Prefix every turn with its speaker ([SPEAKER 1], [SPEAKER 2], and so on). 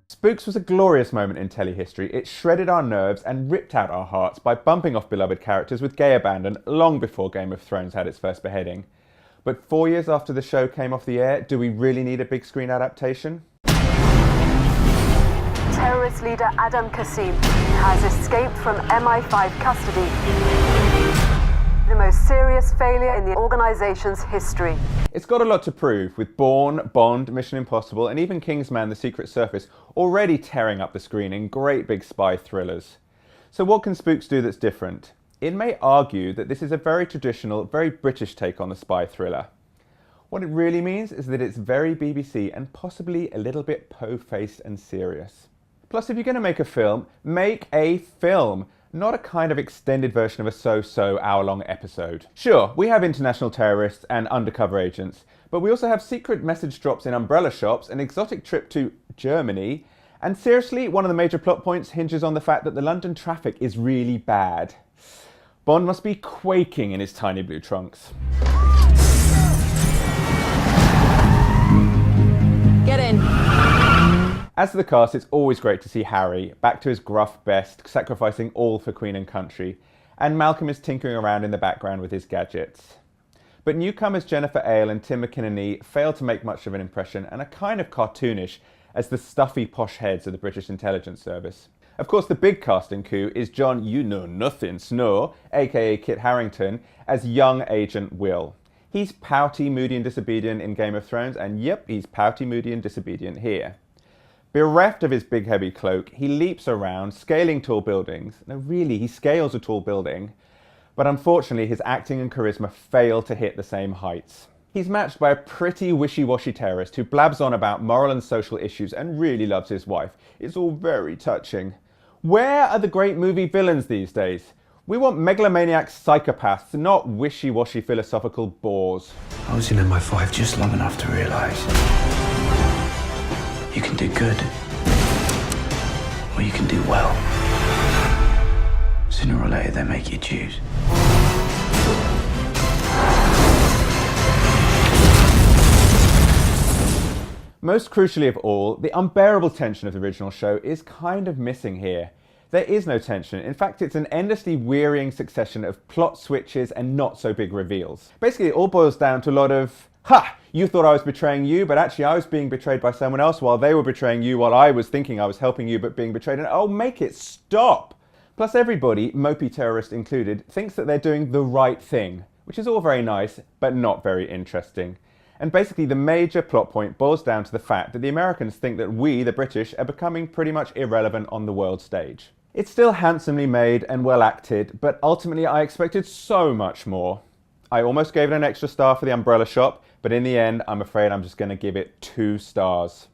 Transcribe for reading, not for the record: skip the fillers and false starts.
[SPEAKER 1] Spooks was a glorious moment in telly history. It shredded our nerves and ripped out our hearts by bumping off beloved characters with gay abandon long before Game of Thrones had its first beheading. But 4 years after the show came off the air, do we really need a big screen adaptation?
[SPEAKER 2] Terrorist leader Adam Qasim has escaped from MI5 custody. The most serious failure in the organization's history.
[SPEAKER 1] It's got a lot to prove, with Bourne, Bond, Mission Impossible, and even Kingsman: The Secret Service already tearing up the screen in great big spy thrillers. So what can Spooks do that's different? It may argue that this is a very traditional, very British take on the spy thriller. What it really means is that it's very BBC and possibly a little bit po-faced and serious. Plus, if you're going to make a film, make a film, not a kind of extended version of a so-so hour-long episode. Sure, we have international terrorists and undercover agents, but we also have secret message drops in umbrella shops, an exotic trip to Germany, and seriously, one of the major plot points hinges on the fact that the London traffic is really bad. Bond must be quaking in his tiny blue trunks.
[SPEAKER 2] Get in.
[SPEAKER 1] As for the cast, it's always great to see Harry, back to his gruff best, sacrificing all for Queen and country, and Malcolm is tinkering around in the background with his gadgets. But newcomers Jennifer Ahle and Tim McInerney fail to make much of an impression and are kind of cartoonish as the stuffy posh heads of the British intelligence service. Of course, the big casting coup is John You-Know-Nothing Snow, aka Kit Harington, as young Agent Will. He's pouty, moody and disobedient in Game of Thrones, and yep, he's pouty, moody and disobedient here. Bereft of his big heavy cloak, he leaps around, scaling tall buildings. No, really, he scales a tall building. But unfortunately, his acting and charisma fail to hit the same heights. He's matched by a pretty wishy-washy terrorist who blabs on about moral and social issues and really loves his wife. It's all very touching. Where are the great movie villains these days? We want megalomaniac psychopaths, not wishy-washy philosophical bores.
[SPEAKER 3] I was in MI5 just long enough to realise you can do good, or you can do well. Sooner or later, they make you choose.
[SPEAKER 1] Most crucially of all, the unbearable tension of the original show is kind of missing here. There is no tension. In fact, it's an endlessly wearying succession of plot switches and not so big reveals. Basically, it all boils down to a lot of, ha! You thought I was betraying you, but actually I was being betrayed by someone else while they were betraying you while I was thinking I was helping you but being betrayed. And oh, make it stop! Plus everybody, mopey terrorist included, thinks that they're doing the right thing, which is all very nice, but not very interesting. And basically the major plot point boils down to the fact that the Americans think that we, the British, are becoming pretty much irrelevant on the world stage. It's still handsomely made and well acted, but ultimately I expected so much more. I almost gave it an extra star for the umbrella shop, but in the end I'm afraid I'm just going to give it 2 stars.